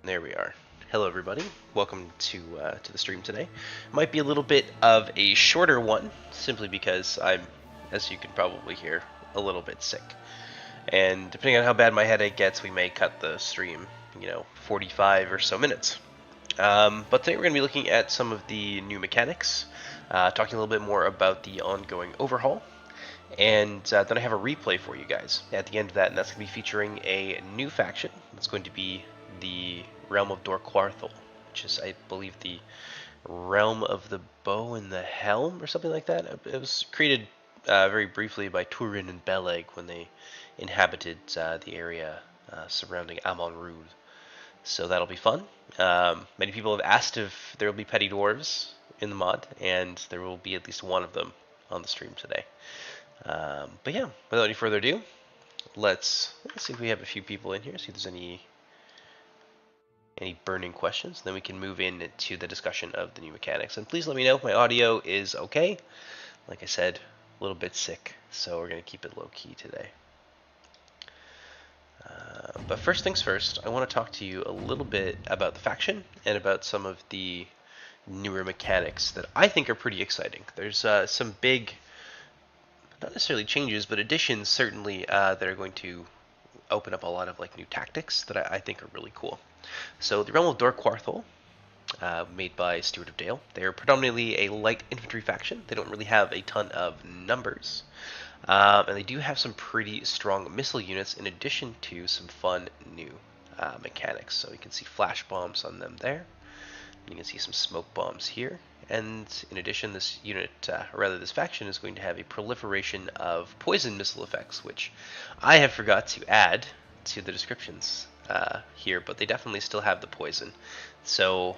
There we are. Hello everybody, welcome to the stream today. Might be a little bit of a shorter one, simply because I'm, as you can probably hear, a little bit sick. And depending on how bad my headache gets, we may cut the stream, 45 or so minutes. But today we're going to be looking at some of the new mechanics, talking a little bit more about the ongoing overhaul, and then I have a replay for you guys at the end of that, and that's going to be featuring a new faction. It's going to be the Realm of CUARTHOL, which is, I believe, the Realm of the Bow and the Helm, or something like that. It was created very briefly by Turin and Beleg when they inhabited the area surrounding Amon-Rud. So that'll be fun. Many people have asked if there will be petty dwarves in the mod, and there will be at least one of them on the stream today. But yeah, without any further ado, let's see if we have a few people in here, see if there's any burning questions. Then we can move into the discussion of the new mechanics. And please let me know if my audio is okay. Like I said, a little bit sick, so we're going to keep it low-key today. But first things first, I want to talk to you a little bit about the faction and about some of the newer mechanics that I think are pretty exciting. There's some big, not necessarily changes, but additions certainly that are going to open up a lot of new tactics that I think are really cool. So the Realm of CUARTHOL, made by Stewart of Dale, they're predominantly a light infantry faction. They don't really have a ton of numbers. And they do have some pretty strong missile units in addition to some fun new mechanics. So you can see flash bombs on them there. You can see some smoke bombs here. And in addition, this unit, or rather this faction, is going to have a proliferation of poison missile effects, which I have forgot to add to the descriptions here, but they definitely still have the poison. So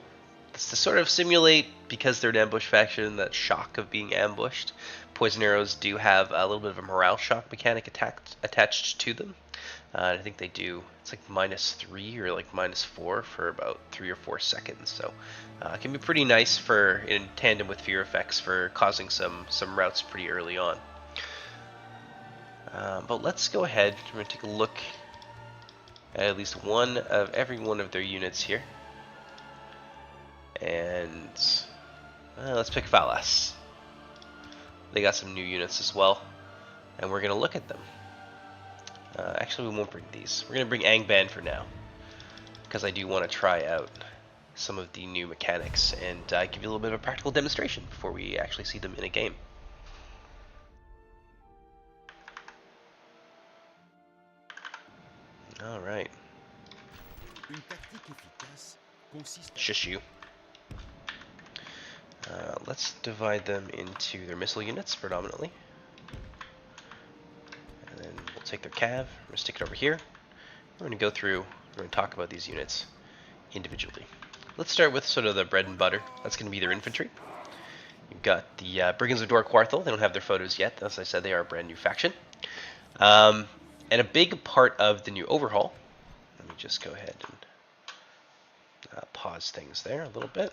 it's to sort of simulate, because they're an ambush faction, that shock of being ambushed. Poison arrows do have a little bit of a morale shock mechanic attached to them. I think they do, it's like -3 or like -4 for about 3 or 4 seconds. So it can be pretty nice for, in tandem with fear effects, for causing some routes pretty early on. But let's go ahead. We're going to take a look at least every one of their units here. And let's pick Valas. They got some new units as well, and we're going to look at them. Actually, we won't bring these. We're going to bring Angband for now, because I do want to try out some of the new mechanics and give you a little bit of a practical demonstration before we actually see them in a game. Alright. Shush you. Let's divide them into their missile units predominantly. And then we'll take their cav, we're going to stick it over here. We're going to go through, we're going to talk about these units individually. Let's start with sort of the bread and butter. That's going to be their infantry. You've got the Brigands of CUARTHOL. They don't have their photos yet. As I said, they are a brand new faction. And a big part of the new overhaul, let me just go ahead and pause things there a little bit,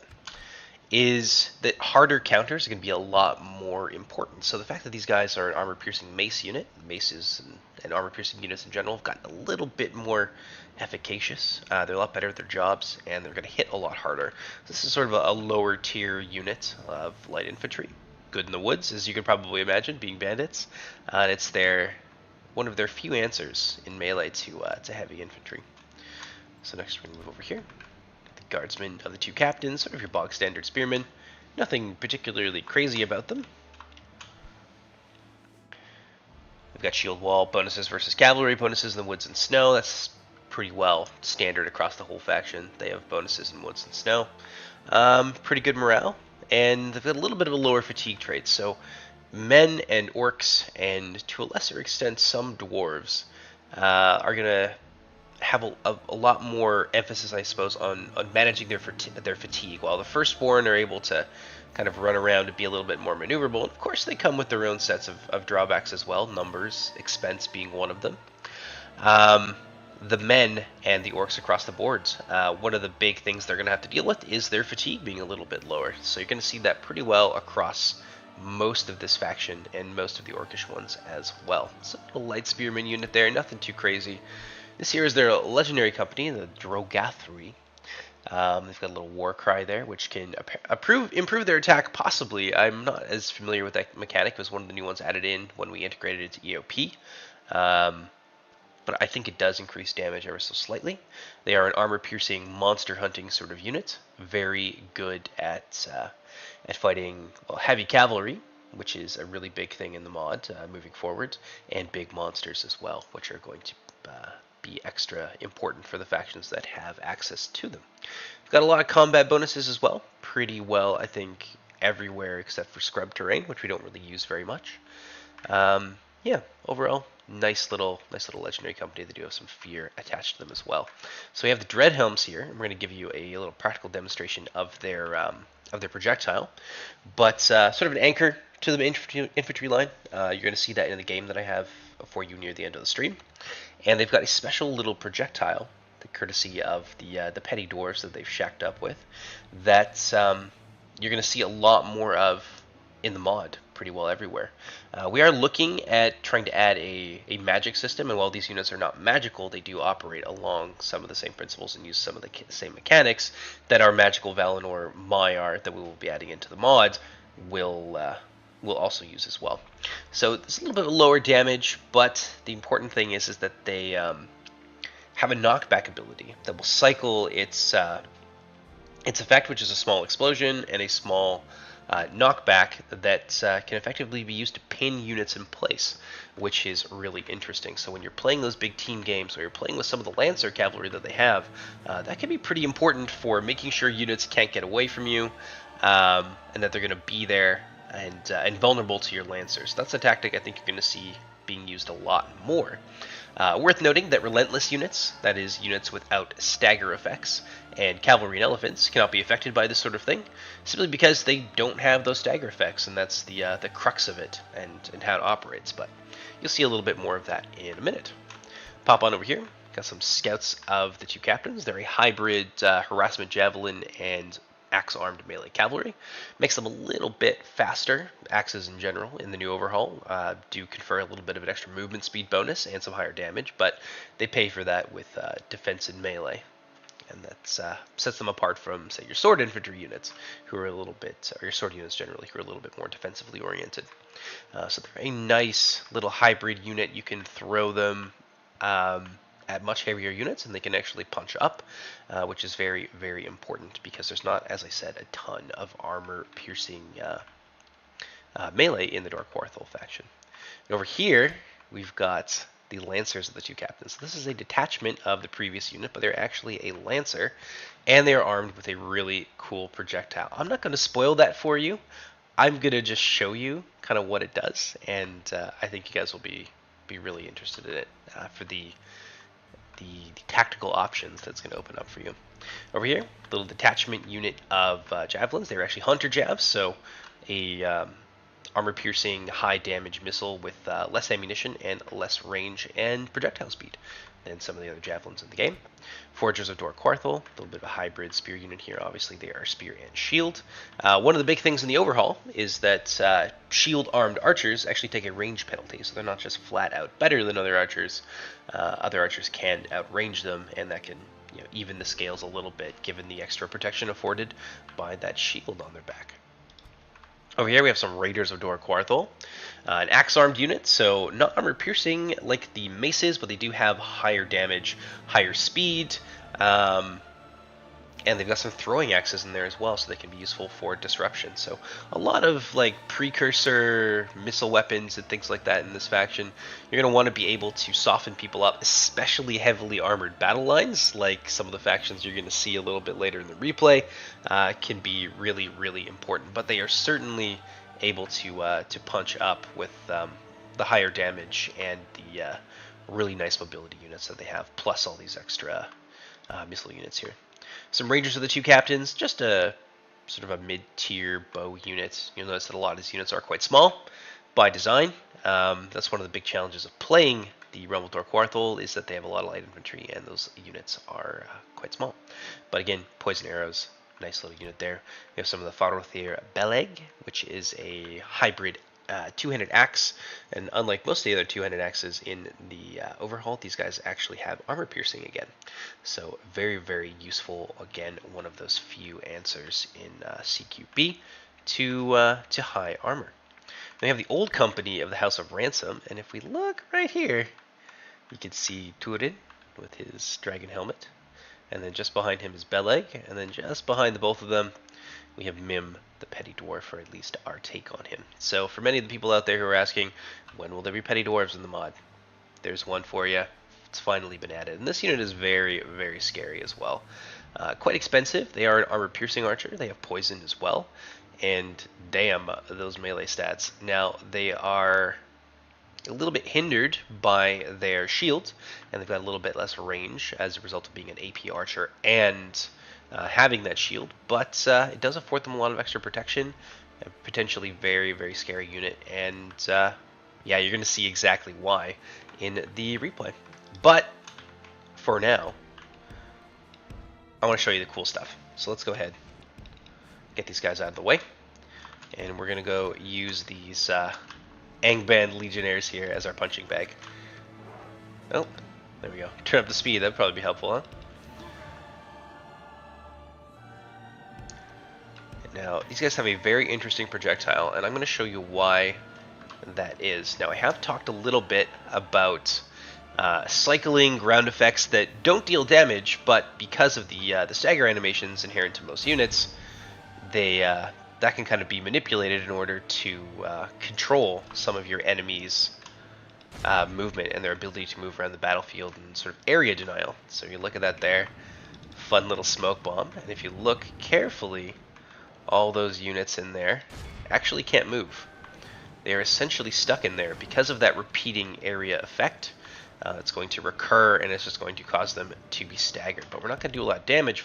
is that harder counters are going to be a lot more important. So the fact that these guys are an armor-piercing mace unit, maces and armor-piercing units in general have gotten a little bit more efficacious. They're a lot better at their jobs, and they're going to hit a lot harder. This is sort of a lower tier unit of light infantry. Good in the woods, as you can probably imagine, being bandits. And it's one of their few answers in melee to heavy infantry. So next we're going to move over here. Guardsmen of the two captains, sort of your bog standard spearmen. Nothing particularly crazy about them. We've got shield wall bonuses versus cavalry bonuses in the woods and snow. That's pretty well standard across the whole faction. They have bonuses in woods and snow. Pretty good morale, and they've got a little bit of a lower fatigue trait. So men and orcs, and to a lesser extent some dwarves, are gonna have a lot more emphasis, I suppose, on managing their fatigue, while the firstborn are able to kind of run around and be a little bit more maneuverable. And of course, they come with their own sets of drawbacks as well, numbers, expense being one of them. The men and the orcs across the board, one of the big things they're going to have to deal with is their fatigue being a little bit lower. So you're going to see that pretty well across most of this faction and most of the orcish ones as well. So a light spearman unit there, nothing too crazy. This here is their legendary company, the Drogathri. They've got a little war cry there, which can improve their attack, possibly. I'm not as familiar with that mechanic. It was one of the new ones added in when we integrated it to EOP. But I think it does increase damage ever so slightly. They are an armor-piercing, monster-hunting sort of unit. Very good at fighting heavy cavalry, which is a really big thing in the mod moving forward, and big monsters as well, which are going to be extra important for the factions that have access to them. We've got a lot of combat bonuses as well. Pretty well, I think, everywhere except for scrub terrain, which we don't really use very much. Yeah, overall, nice little legendary company. They do have some fear attached to them as well. So we have the Dread Helms here, and we're going to give you a little practical demonstration of their projectile, but sort of an anchor to the infantry line. You're going to see that in the game that I have for you near the end of the stream, and they've got a special little projectile, courtesy of the petty dwarves that they've shacked up with, that you're going to see a lot more of in the mod pretty well everywhere. We are looking at trying to add a magic system, and while these units are not magical, they do operate along some of the same principles and use some of the same mechanics that our magical Valinor Maiar that we will be adding into the mod will also use as well. So it's a little bit of lower damage, but the important thing is that they have a knockback ability that will cycle its effect, which is a small explosion and a small knockback that can effectively be used to pin units in place, which is really interesting. So when you're playing those big team games, or you're playing with some of the Lancer cavalry that they have, that can be pretty important for making sure units can't get away from you, and that they're going to be there and vulnerable to your Lancers. That's a tactic I think you're going to see being used a lot more. Worth noting that relentless units, that is, units without stagger effects, and cavalry and elephants cannot be affected by this sort of thing, simply because they don't have those stagger effects, and that's the crux of it and how it operates. But you'll see a little bit more of that in a minute. Pop on over here. Got some scouts of the two captains. They're a hybrid harassment javelin and axe-armed melee cavalry. Makes them a little bit faster. Axes in general in the new overhaul do confer a little bit of an extra movement speed bonus and some higher damage, but they pay for that with defense and melee. And that sets them apart from, say, your sword infantry units, who are a little bit, or your sword units generally, who are a little bit more defensively oriented. So they're a nice little hybrid unit. You can throw them at much heavier units, and they can actually punch up, which is very, very important because there's not, as I said, a ton of armor-piercing melee in the DOR CUARTHOL faction. And over here, we've got the Lancers of the two captains. This is a detachment of the previous unit, but they're actually a Lancer, and they are armed with a really cool projectile. I'm not going to spoil that for you. I'm going to just show you kind of what it does, and I think you guys will be really interested in it for the tactical options that's going to open up for you. Over here, little detachment unit of javelins. They're actually hunter javs, so a armor-piercing, high-damage missile with less ammunition and less range and projectile speed than some of the other javelins in the game. Forgers of DOR CUARTHOL, a little bit of a hybrid spear unit here. Obviously, they are spear and shield. One of the big things in the overhaul is that shield-armed archers actually take a range penalty, so they're not just flat-out better than other archers. Other archers can outrange them, and that can even the scales a little bit, given the extra protection afforded by that shield on their back. Over here we have some Raiders of DOR CUARTHOL, an axe-armed unit, so not armor-piercing like the maces, but they do have higher damage, higher speed, and they've got some throwing axes in there as well, so they can be useful for disruption. So a lot of like precursor missile weapons and things like that in this faction. You're going to want to be able to soften people up, especially heavily armored battle lines, like some of the factions you're going to see a little bit later in the replay, can be really, really important. But they are certainly able to punch up with the higher damage and the really nice mobility units that they have, plus all these extra missile units here. Some Rangers of the two captains, just a sort of a mid-tier bow unit. You'll notice that a lot of these units are quite small by design. That's one of the big challenges of playing the realm of DOR CUARTHOL, is that they have a lot of light infantry, and those units are quite small. But again, poison arrows, nice little unit there. We have some of the Farothir Beleg, which is a hybrid two-handed axe, and unlike most of the other two-handed axes in the overhaul, these guys actually have armor piercing again. So very, very useful. Again, one of those few answers in CQB to high armor. We have the old company of the House of Ransom, and if we look right here, you can see Turin with his dragon helmet, and then just behind him is Beleg, and then just behind the both of them, we have Mim, the petty dwarf, or at least our take on him. So for many of the people out there who are asking, when will there be petty dwarves in the mod? There's one for you. It's finally been added. And this unit is very, very scary as well. Quite expensive. They are an armor-piercing archer. They have poison as well. And damn, those melee stats. Now, they are a little bit hindered by their shield, and they've got a little bit less range as a result of being an AP archer and having that shield, but it does afford them a lot of extra protection, a potentially very, very scary unit, and yeah, you're going to see exactly why in the replay. But for now, I want to show you the cool stuff. So let's go ahead, get these guys out of the way, and we're going to go use these Angband Legionnaires here as our punching bag. Oh, there we go. Turn up the speed, that'd probably be helpful, huh? Now, these guys have a very interesting projectile, and I'm going to show you why that is. Now, I have talked a little bit about cycling ground effects that don't deal damage, but because of the stagger animations inherent to most units, that can kind of be manipulated in order to control some of your enemies' movement and their ability to move around the battlefield and sort of area denial. So you look at that there, fun little smoke bomb, and if you look carefully, all those units in there actually can't move. They are essentially stuck in there because of that repeating area effect. It's going to recur, and it's just going to cause them to be staggered. But we're not going to do a lot of damage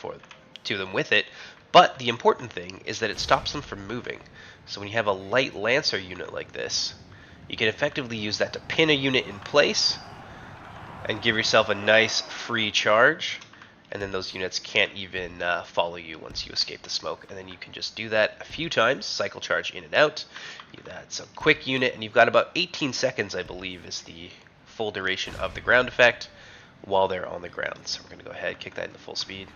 to them with it. But the important thing is that it stops them from moving. So when you have a light lancer unit like this, you can effectively use that to pin a unit in place and give yourself a nice free charge. And then those units can't even follow you once you escape the smoke. And then you can just do that a few times, cycle charge in and out. That's a quick unit, and you've got about 18 seconds, I believe, is the full duration of the ground effect while they're on the ground. So we're going to go ahead, kick that into full speed.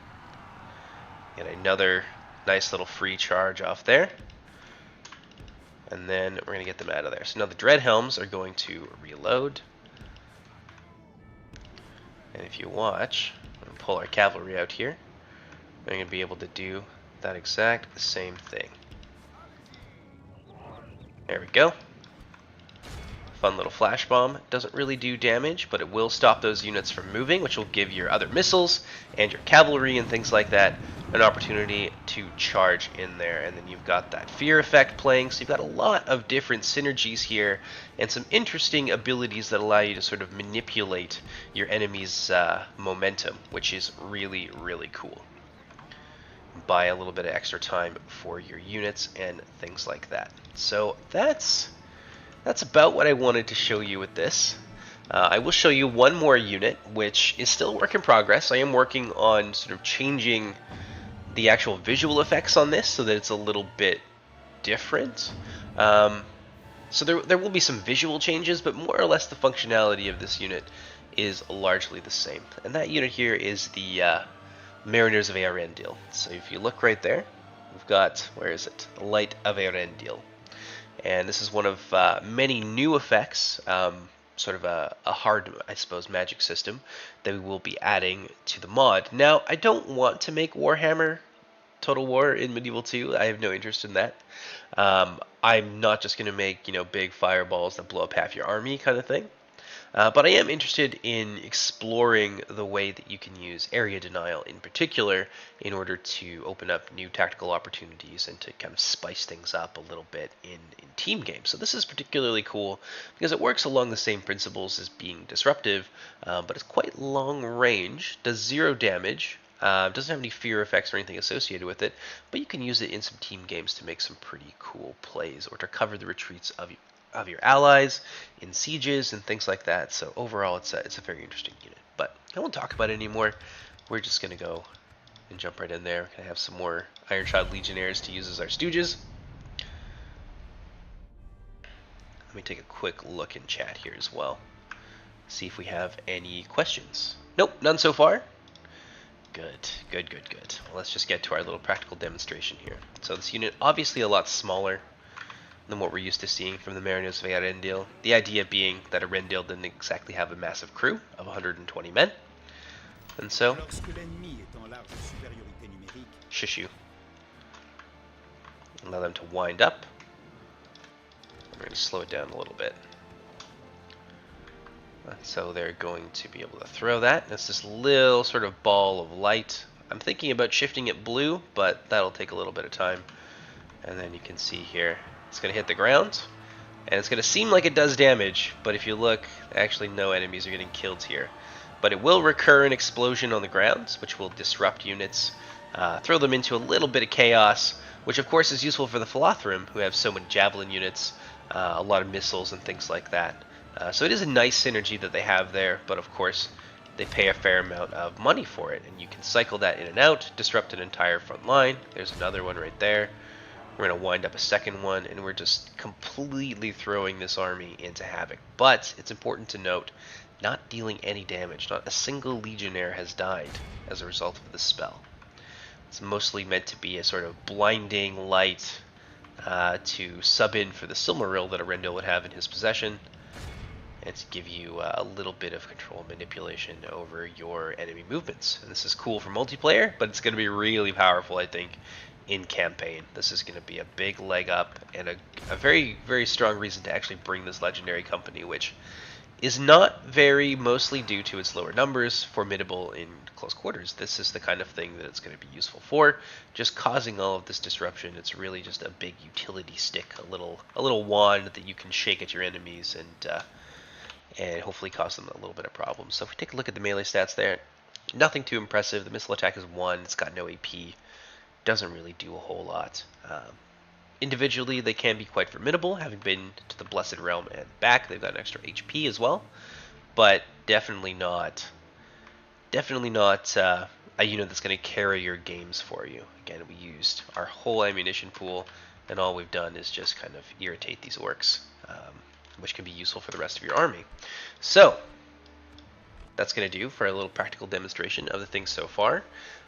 And another nice little free charge off there. And then we're going to get them out of there. So now the Dread Helms are going to reload. And if you watch, I'm going to pull our cavalry out here. We're going to be able to do that exact same thing. There we go. Fun little flash bomb. Doesn't really do damage, but it will stop those units from moving, which will give your other missiles and your cavalry and things like that an opportunity to charge in there. And then you've got that fear effect playing, so you've got a lot of different synergies here and some interesting abilities that allow you to sort of manipulate your enemy's momentum, which is really, really cool. Buy a little bit of extra time for your units and things like that. So that's about what I wanted to show you with this. I will show you one more unit, which is still a work in progress. I am working on sort of changing the actual visual effects on this so that it's a little bit different. So there will be some visual changes, but more or less the functionality of this unit is largely the same. And that unit here is the Mariners of Eärendil. So if you look right there, we've got, where is it? The Light of Eärendil. And this is one of many new effects, sort of a hard, I suppose, magic system that we will be adding to the mod. Now, I don't want to make Warhammer Total War in Medieval 2. I have no interest in that. I'm not just going to make, big fireballs that blow up half your army kind of thing. But I am interested in exploring the way that you can use area denial in particular in order to open up new tactical opportunities and to kind of spice things up a little bit in team games. So this is particularly cool because it works along the same principles as being disruptive, but it's quite long range, does 0 damage, doesn't have any fear effects or anything associated with it, but you can use it in some team games to make some pretty cool plays or to cover the retreats of your allies in sieges and things like that. So overall, it's a very interesting unit. But I won't talk about it anymore. We're just going to go and jump right in there. We're going to have some more Ironshod Legionnaires to use as our stooges. Let me take a quick look in chat here as well. See if we have any questions. Nope, none so far. Good, good, good, good. Well, let's just get to our little practical demonstration here. So this unit, obviously a lot smaller than what we're used to seeing from the Marinos via Rendil. The idea being that a Rendil didn't exactly have a massive crew of 120 men. And so, shush you. Allow them to wind up. We're going to slow it down a little bit. So they're going to be able to throw that. It's this little sort of ball of light. I'm thinking about shifting it blue, but that'll take a little bit of time. And then you can see here, it's going to hit the ground, and it's going to seem like it does damage, but if you look, actually no enemies are getting killed here. But it will recur an explosion on the ground, which will disrupt units, throw them into a little bit of chaos, which of course is useful for the Philothrim, who have so many javelin units, a lot of missiles and things like that. So it is a nice synergy that they have there, but of course they pay a fair amount of money for it, and you can cycle that in and out, disrupt an entire front line. There's another one right there. We're going to wind up a second one, and we're just completely throwing this army into havoc. But it's important to note, not dealing any damage. Not a single legionnaire has died as a result of this spell. It's mostly meant to be a sort of blinding light to sub in for the Silmarillion that a Rendil would have in his possession, and to give you a little bit of control manipulation over your enemy movements. And this is cool for multiplayer, but it's going to be really powerful, I think, in campaign. This is going to be a big leg up and a very, very strong reason to actually bring this legendary company, which is not very, mostly due to its lower numbers, formidable in close quarters. This is the kind of thing that it's going to be useful for, just causing all of this disruption. It's really just a big utility stick, a little wand that you can shake at your enemies and hopefully cause them a little bit of problems. So if we take a look at the melee stats there, nothing too impressive. The missile attack is 1, it's got no AP, doesn't really do a whole lot. Individually, they can be quite formidable, having been to the Blessed Realm and back. They've got an extra HP as well, but definitely not a unit that's going to carry your games for you. Again, we used our whole ammunition pool, and all we've done is just kind of irritate these orcs, which can be useful for the rest of your army. So that's going to do for a little practical demonstration of the things so far.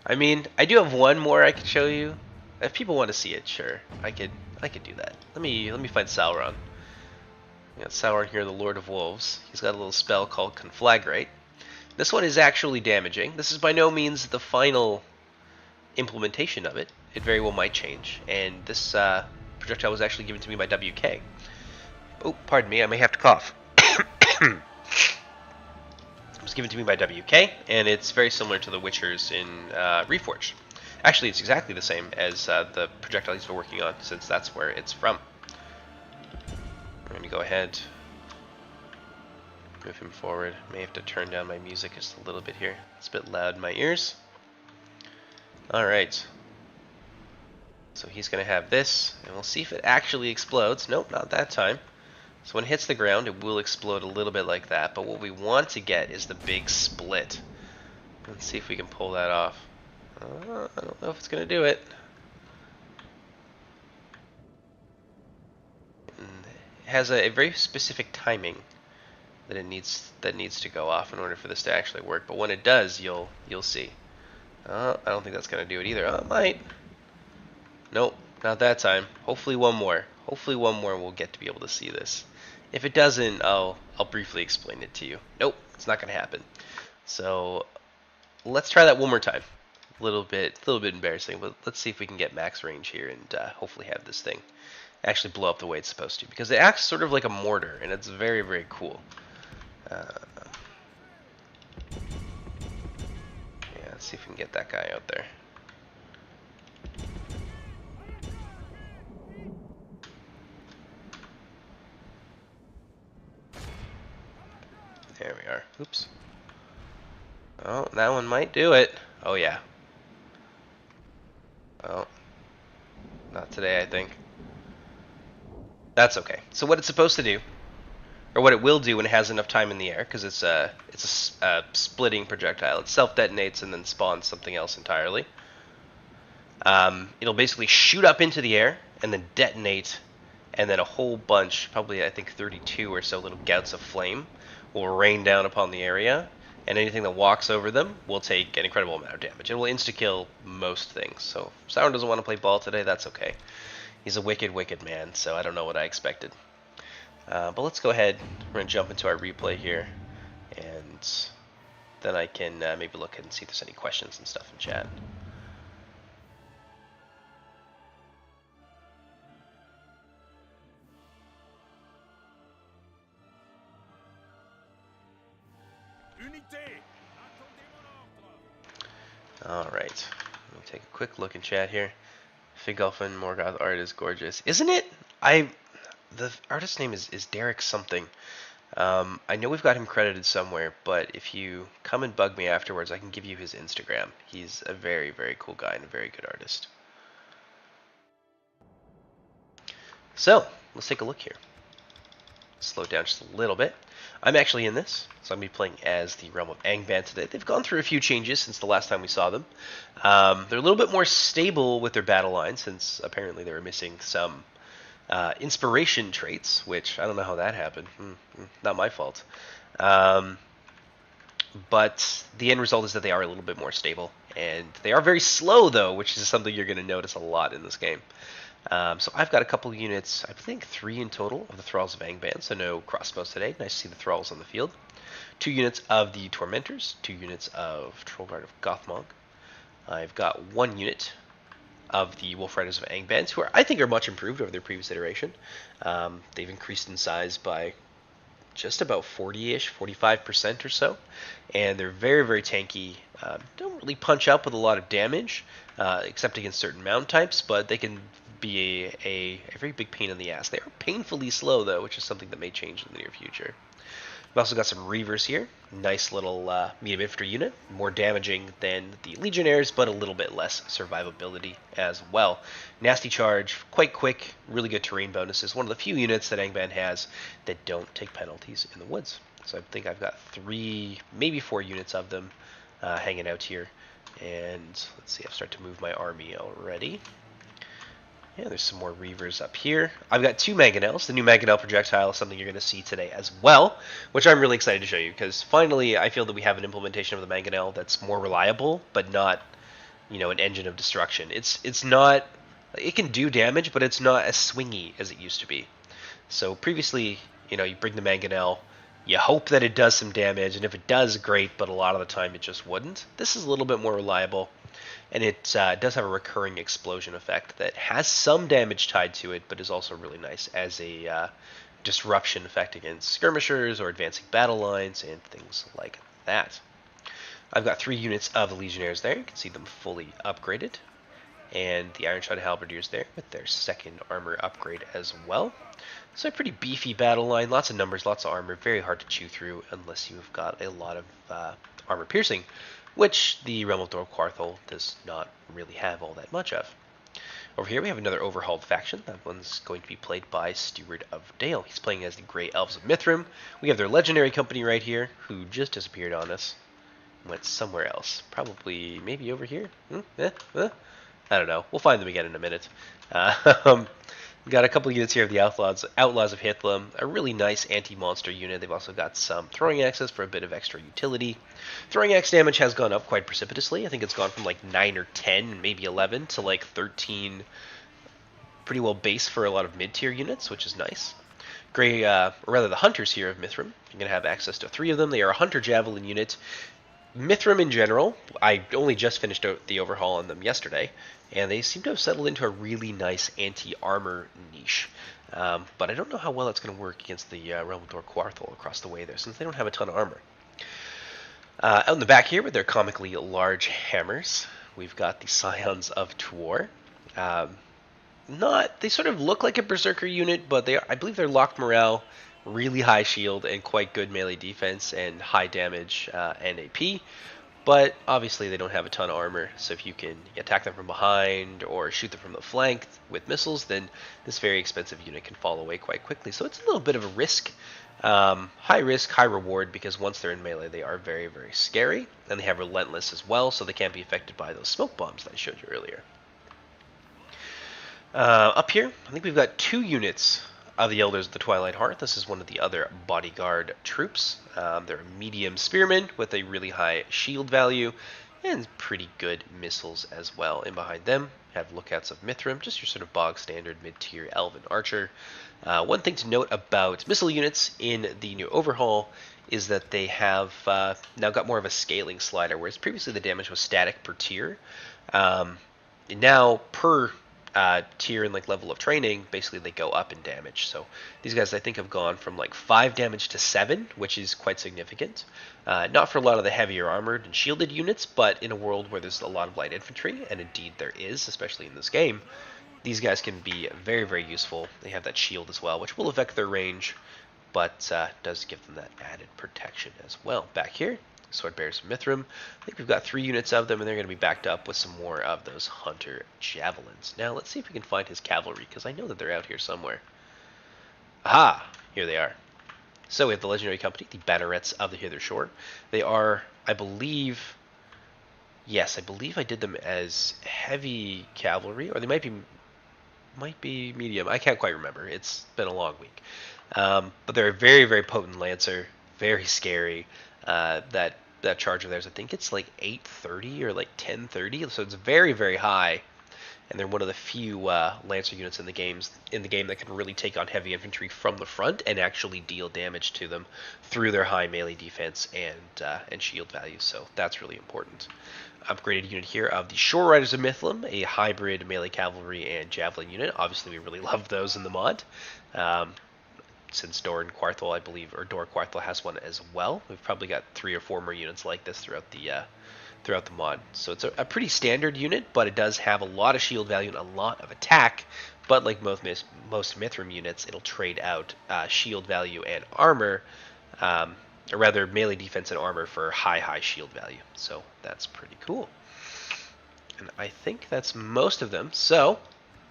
I mean, I do have one more I could show you. If people want to see it, sure, I could do that. Let me find Sauron. We got Sauron here, the Lord of Wolves. He's got a little spell called Conflagrate. This one is actually damaging. This is by no means the final implementation of it. It very well might change. And this projectile was actually given to me by WK. Oh, pardon me, I may have to cough. It was given to me by WK, and it's very similar to the Witchers in Reforged. Actually, it's exactly the same as the projectile he's been working on, since that's where it's from. We're going to go ahead, move him forward. May have to turn down my music just a little bit here. It's a bit loud in my ears. Alright. So he's going to have this, and we'll see if it actually explodes. Nope, not that time. So when it hits the ground, it will explode a little bit like that, but what we want to get is the big split. Let's see if we can pull that off. I don't know if it's going to do it. It has a very specific timing that it needs to go off in order for this to actually work, but when it does, you'll see. I don't think that's going to do it either. Oh, it might. Nope, not that time. Hopefully one more. Hopefully one more we'll get to be able to see this. If it doesn't, I'll briefly explain it to you. Nope, it's not going to happen. So let's try that one more time. A little bit embarrassing, but let's see if we can get max range here and hopefully have this thing actually blow up the way it's supposed to, because it acts sort of like a mortar, and it's very, very cool. Yeah, let's see if we can get that guy out there. There we are. Oops. Oh, that one might do it. Oh, yeah. Oh. Not today, I think. That's okay. So what it's supposed to do, or what it will do when it has enough time in the air, because it's a splitting projectile. It self-detonates and then spawns something else entirely. It'll basically shoot up into the air and then detonate and then a whole bunch, probably I think 32 or so little gouts of flame, will rain down upon the area, and anything that walks over them will take an incredible amount of damage. It will insta-kill most things. So if Sauron doesn't want to play ball today, that's okay. He's a wicked, wicked man, so I don't know what I expected. But let's go ahead. We're going to jump into our replay here, and then I can maybe look and see if there's any questions and stuff in chat. Alright, let me take a quick look in chat here. Figolfin Morgoth art is gorgeous. Isn't it? The artist's name is Derek something. I know we've got him credited somewhere, but if you come and bug me afterwards, I can give you his Instagram. He's a very, very cool guy and a very good artist. So, let's take a look here. Slow down just a little bit. I'm actually in this, so I'm going to be playing as the Realm of Angband today. They've gone through a few changes since the last time we saw them. They're a little bit more stable with their battle line, since apparently they were missing some inspiration traits, which I don't know how that happened. Not my fault. But the end result is that they are a little bit more stable, and they are very slow, though, which is something you're going to notice a lot in this game. So I've got a couple of units, I think 3 in total, of the Thralls of Angband, so no crossbows today. Nice to see the Thralls on the field. 2 units of the Tormentors, 2 units of Trollguard of Gothmog. I've got 1 unit of the Wolf Riders of Angband, who I think are much improved over their previous iteration. They've increased in size by just about 40-ish, 45% or so, and they're very, very tanky. Don't really punch up with a lot of damage, except against certain mount types, but they can be a very big pain in the ass. They are painfully slow, though, which is something that may change in the near future. We've also got some Reavers here. Nice little medium infantry unit. More damaging than the Legionnaires, but a little bit less survivability as well. Nasty charge, quite quick, really good terrain bonuses. One of the few units that Angband has that don't take penalties in the woods. So I think I've got 3, maybe 4 units of them hanging out here. And let's see, I've started to move my army already. Yeah, there's some more Reavers up here. I've got 2 Mangonels. The new Mangonel projectile is something you're going to see today as well, which I'm really excited to show you, because finally I feel that we have an implementation of the Mangonel that's more reliable, but not, you know, an engine of destruction. It's not, it can do damage, but it's not as swingy as it used to be. So previously, you know, you bring the Mangonel, you hope that it does some damage, and if it does, great, but a lot of the time it just wouldn't. This is a little bit more reliable. And it does have a recurring explosion effect that has some damage tied to it, but is also really nice as a disruption effect against skirmishers or advancing battle lines and things like that. I've got 3 units of the Legionnaires there. You can see them fully upgraded. And the Ironshod Halberdiers there with their 2nd armor upgrade as well. So a pretty beefy battle line, lots of numbers, lots of armor, very hard to chew through unless you've got a lot of armor piercing, which the Realm of CUARTHOL does not really have all that much of. Over here we have another overhauled faction. That one's going to be played by Steward of Dale. He's playing as the Grey Elves of Mithrim. We have their legendary company right here, who just disappeared on us. Went somewhere else. Probably, maybe over here? I don't know. We'll find them again in a minute. Got a couple units here of the Outlaws of Hithlum, a really nice anti-monster unit. They've also got some throwing axes for a bit of extra utility. Throwing axe damage has gone up quite precipitously. I think it's gone from like 9 or 10, maybe 11, to like 13. Pretty well base for a lot of mid-tier units, which is nice. Or rather the Hunters here of Mithrim. You're going to have access to 3 of them. They are a Hunter Javelin unit. Mithrim in general, I only just finished the overhaul on them yesterday, and they seem to have settled into a really nice anti-armor niche. But I don't know how well it's going to work against the Realm of CUARTHOL across the way there, since they don't have a ton of armor. Out in the back here with their comically large hammers, we've got the Scions of Tuor. They sort of look like a Berserker unit, but I believe they're locked morale, really high shield, and quite good melee defense and high damage and AP. But obviously they don't have a ton of armor, so if you can attack them from behind or shoot them from the flank with missiles, then this very expensive unit can fall away quite quickly. So it's a little bit of a risk. High risk, high reward, because once they're in melee they are very, very scary, and they have Relentless as well, so they can't be affected by those smoke bombs that I showed you earlier. Up here, I think we've got 2 units of the Elders of the Twilight Heart. This is one of the other bodyguard troops. They're medium spearmen with a really high shield value and pretty good missiles as well. In behind them, have Lookouts of Mithrim, just your sort of bog standard mid-tier elven archer. One thing to note about missile units in the new overhaul is that they have now got more of a scaling slider, whereas previously the damage was static per tier. Now per tier and like level of training, basically they go up in damage. So these guys I think have gone from like 5 damage to 7, which is quite significant. Not for a lot of the heavier armored and shielded units, but in a world where there's a lot of light infantry, and indeed there is, especially in this game, these guys can be very, very useful. They have that shield as well, which will affect their range, but does give them that added protection as well. Back here, Sword Bearers of Mithrim. I think we've got 3 units of them, and they're going to be backed up with some more of those Hunter Javelins. Now, let's see if we can find his cavalry, because I know that they're out here somewhere. Aha! Here they are. So we have the Legendary Company, the Bannerets of the Hither Shore. They are, I believe... Yes, I believe I did them as heavy cavalry, or they might be medium. I can't quite remember. It's been a long week. But they're a very, very potent lancer, very scary. That charge of theirs, I think it's like 830 or like 1030, so it's very, very high, and they're one of the few lancer units in the game that can really take on heavy infantry from the front and actually deal damage to them through their high melee defense and shield values. So that's really important. Upgraded unit here of the Shore Riders of Mithrim, a hybrid melee cavalry and javelin unit. Obviously, we really love those in the mod. Since DOR and CUARTHOL, I believe, or DOR CUARTHOL has one as well. We've probably got 3 or 4 more units like this throughout the mod. So it's a pretty standard unit, but it does have a lot of shield value and a lot of attack. But like most Mithrim units, it'll trade out shield value and armor, or rather melee defense and armor for high shield value. So that's pretty cool. And I think that's most of them. So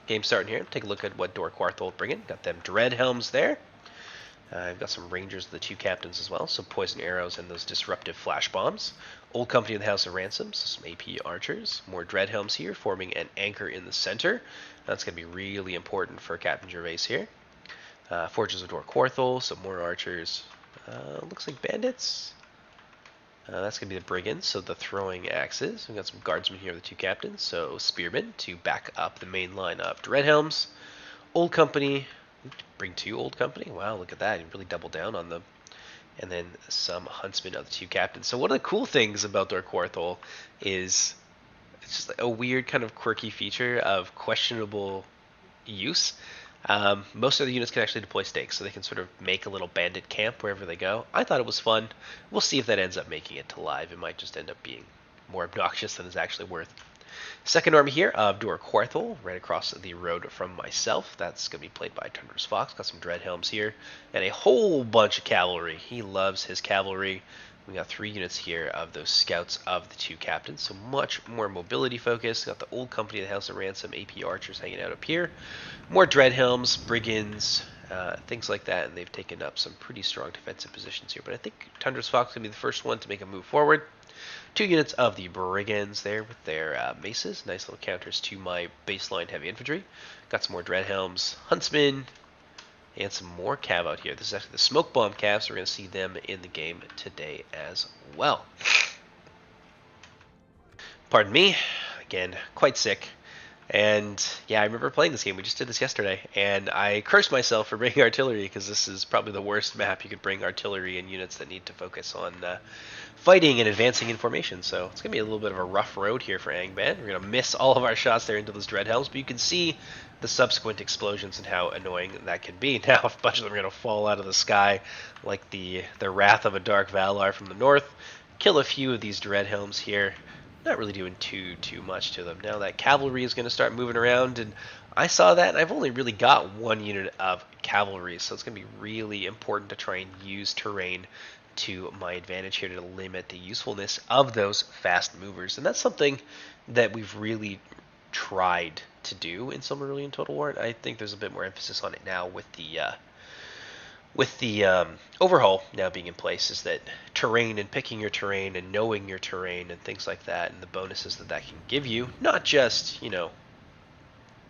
game starting here. Take a look at what DOR CUARTHOL bringing. Got them dread helms there. I've got some Rangers of the 2 captains as well, so poison arrows and those disruptive flash bombs. Old Company of the House of Ransom, so some AP archers. More Dreadhelms here, forming an anchor in the center. That's going to be really important for Captain Gervais here. Forges of DOR CUARTHOL, some more archers. Looks like bandits. That's going to be the brigands, so the throwing axes. We've got some guardsmen here of the 2 captains, so spearmen to back up the main line of Dreadhelms. Old Company. Bring 2 Old Company. Wow, look at that. You really double down on them. And then some huntsmen of the 2 captains. So one of the cool things about DOR CUARTHOL is it's just like a weird kind of quirky feature of questionable use. Most of the units can actually deploy stakes, so they can sort of make a little bandit camp wherever they go. I thought it was fun. We'll see if that ends up making it to live. It might just end up being more obnoxious than it's actually worth. Second army here of DOR CUARTHOL, right across the road from myself. That's going to be played by Thunderous Fox. Got some Dreadhelms here, and a whole bunch of cavalry. He loves his cavalry. We got 3 units here of those scouts of the 2 captains, so much more mobility focused. Got the Old Company of the House of Ransom, AP archers hanging out up here. More Dreadhelms, brigands, things like that, and they've taken up some pretty strong defensive positions here. But I think Thunderous Fox is going to be the first one to make a move forward. 2 units of the brigands there with their maces. Nice little counters to my baseline heavy infantry. Got some more Dreadhelms, huntsmen, and some more cav out here. This is actually the smoke bomb cav, so we're going to see them in the game today as well. Pardon me. Again, quite sick. And yeah, I remember playing this game. We just did this yesterday, and I cursed myself for bringing artillery because this is probably the worst map you could bring artillery and units that need to focus on fighting and advancing in formation. So it's going to be a little bit of a rough road here for Angband. We're going to miss all of our shots there into those Dreadhelms, but you can see the subsequent explosions and how annoying that can be. Now, a bunch of them are going to fall out of the sky like the Wrath of a Dark Valar from the north. Kill a few of these Dreadhelms here. Not really doing too much to them. Now that cavalry is going to start moving around, and I saw that, and I've only really got 1 unit of cavalry, so it's going to be really important to try and use terrain to my advantage here to limit the usefulness of those fast movers. And that's something that we've really tried to do in Silmarillion Total War. I think there's a bit more emphasis on it now with the overhaul now being in place, is that terrain and picking your terrain and knowing your terrain and things like that, and the bonuses that can give you, not just, you know,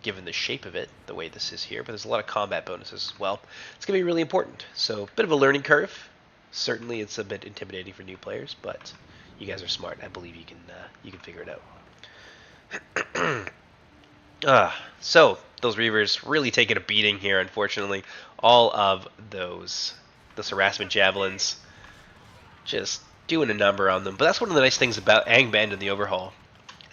given the shape of it, the way this is here, but there's a lot of combat bonuses as well. It's going to be really important. So, a bit of a learning curve. Certainly, it's a bit intimidating for new players, but you guys are smart. I believe you can figure it out. So those Reavers really taking a beating here, unfortunately. All of those harassment javelins just doing a number on them. But that's one of the nice things about Angband in the Overhaul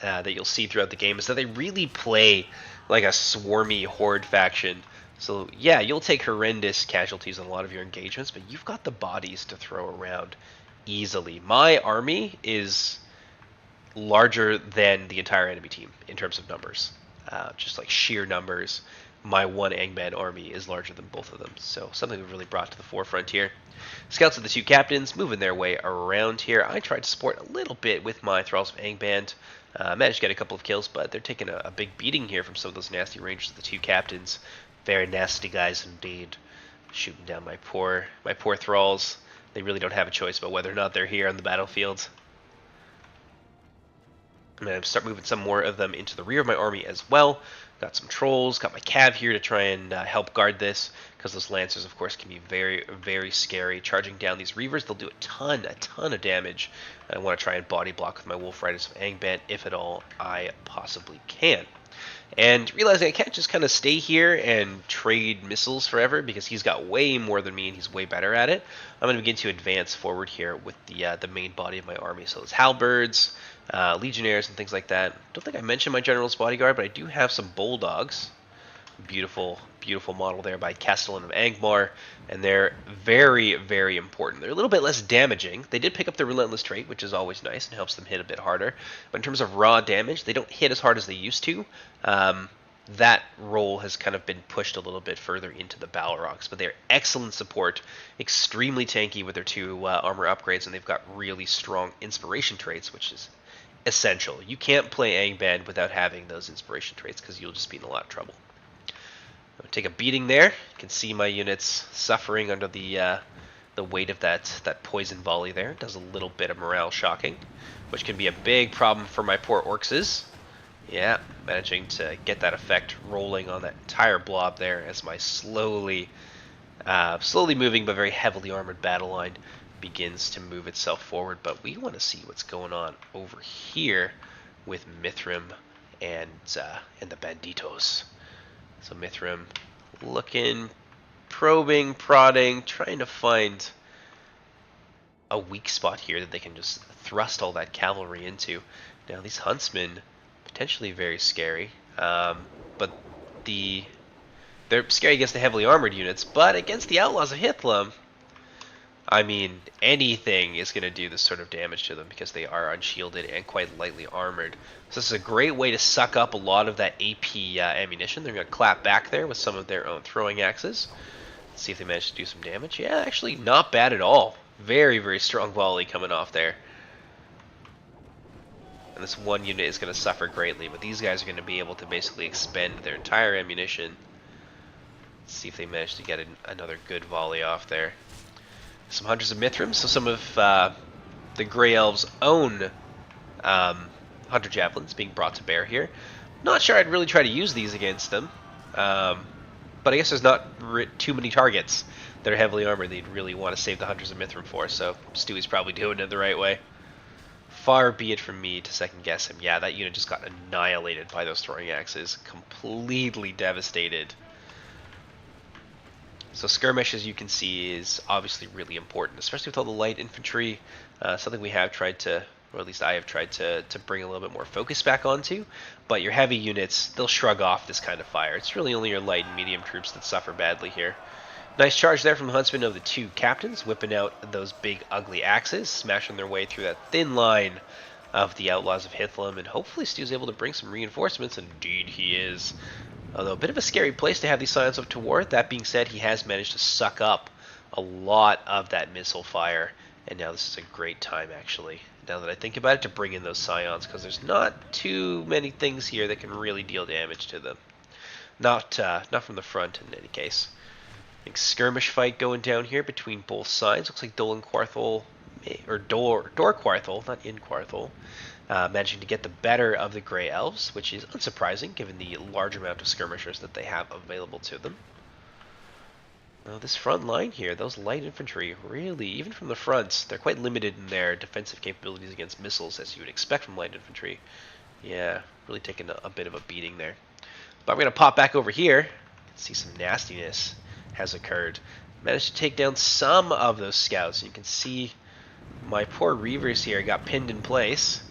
that you'll see throughout the game is that they really play like a swarmy horde faction. So yeah, you'll take horrendous casualties on a lot of your engagements, but you've got the bodies to throw around easily. My army is larger than the entire enemy team in terms of numbers. Just like sheer numbers, my one Angband army is larger than both of them. So something we've really brought to the forefront here. Scouts of the two captains moving their way around here. I tried to support a little bit with my Thralls of Angband. Managed to get a couple of kills, but they're taking a big beating here from some of those nasty rangers of the two captains. Very nasty guys indeed. Shooting down my poor Thralls. They really don't have a choice about whether or not they're here on the battlefield. I'm going to start moving some more of them into the rear of my army as well. Got some trolls, got my cav here to try and help guard this, because those lancers, of course, can be very, very scary. Charging down these reavers, they'll do a ton of damage. I want to try and body block with my Wolf Riders of Angband, if at all I possibly can. And realizing I can't just kind of stay here and trade missiles forever, because he's got way more than me and he's way better at it. I'm going to begin to advance forward here with the main body of my army. So it's halberds, legionnaires, and things like that. Don't think I mentioned my general's bodyguard, but I do have some bulldogs. Beautiful, beautiful model there by Castellan of Angmar, and they're very, very important. They're a little bit less damaging. They did pick up the Relentless trait, which is always nice and helps them hit a bit harder. But in terms of raw damage, they don't hit as hard as they used to. That role has kind of been pushed a little bit further into the Balrogs, but they're excellent support, extremely tanky with their two armor upgrades, and they've got really strong inspiration traits, which is essential. You can't play Angband without having those inspiration traits, because you'll just be in a lot of trouble. Take a beating there. You can see my units suffering under the weight of that poison volley there. It does a little bit of morale shocking, which can be a big problem for my poor orcs. Yeah, managing to get that effect rolling on that entire blob there as my slowly moving but very heavily armored battle line begins to move itself forward. But we want to see what's going on over here with Mithrim and the Banditos. So Mithrim looking, probing, prodding, trying to find a weak spot here that they can just thrust all that cavalry into. Now these huntsmen, potentially very scary, but they're scary against the heavily armored units, but against the Outlaws of Hithlum, I mean, anything is going to do this sort of damage to them because they are unshielded and quite lightly armored. So this is a great way to suck up a lot of that AP ammunition. They're going to clap back there with some of their own throwing axes. Let's see if they manage to do some damage. Yeah, actually not bad at all. Very, very strong volley coming off there. And this one unit is going to suffer greatly, but these guys are going to be able to basically expend their entire ammunition. Let's see if they manage to get another good volley off there. Some Hunters of Mithrim, so some of the Grey Elves' own Hunter Javelins being brought to bear here. Not sure I'd really try to use these against them, but I guess there's not too many targets that are heavily armored they'd really want to save the Hunters of Mithrim for, so Stewie's probably doing it the right way. Far be it from me to second guess him. Yeah, that unit just got annihilated by those throwing axes. Completely devastated. So skirmish, as you can see, is obviously really important, especially with all the light infantry. Something we have tried to, or at least I have tried to bring a little bit more focus back onto. But your heavy units, they'll shrug off this kind of fire. It's really only your light and medium troops that suffer badly here. Nice charge there from the Huntsman of the two captains, whipping out those big ugly axes, smashing their way through that thin line of the Outlaws of Hithlum, and hopefully Stu's able to bring some reinforcements. Indeed he is. Although a bit of a scary place to have these Scions of Tawar. That being said, he has managed to suck up a lot of that missile fire, and now this is a great time, actually, now that I think about it, to bring in those Scions, because there's not too many things here that can really deal damage to them. Not from the front, in any case. Big skirmish fight going down here between both sides. Looks like Dolan Quarthol, or Dor Quarthol, not in Quarthol, managing to get the better of the Grey Elves, which is unsurprising given the large amount of skirmishers that they have available to them. Now this front line here, those light infantry, really, even from the front, they're quite limited in their defensive capabilities against missiles, as you would expect from light infantry. Yeah, really taking a bit of a beating there. But I'm going to pop back over here. See some nastiness has occurred. Managed to take down some of those scouts. You can see my poor Reavers here got pinned in place.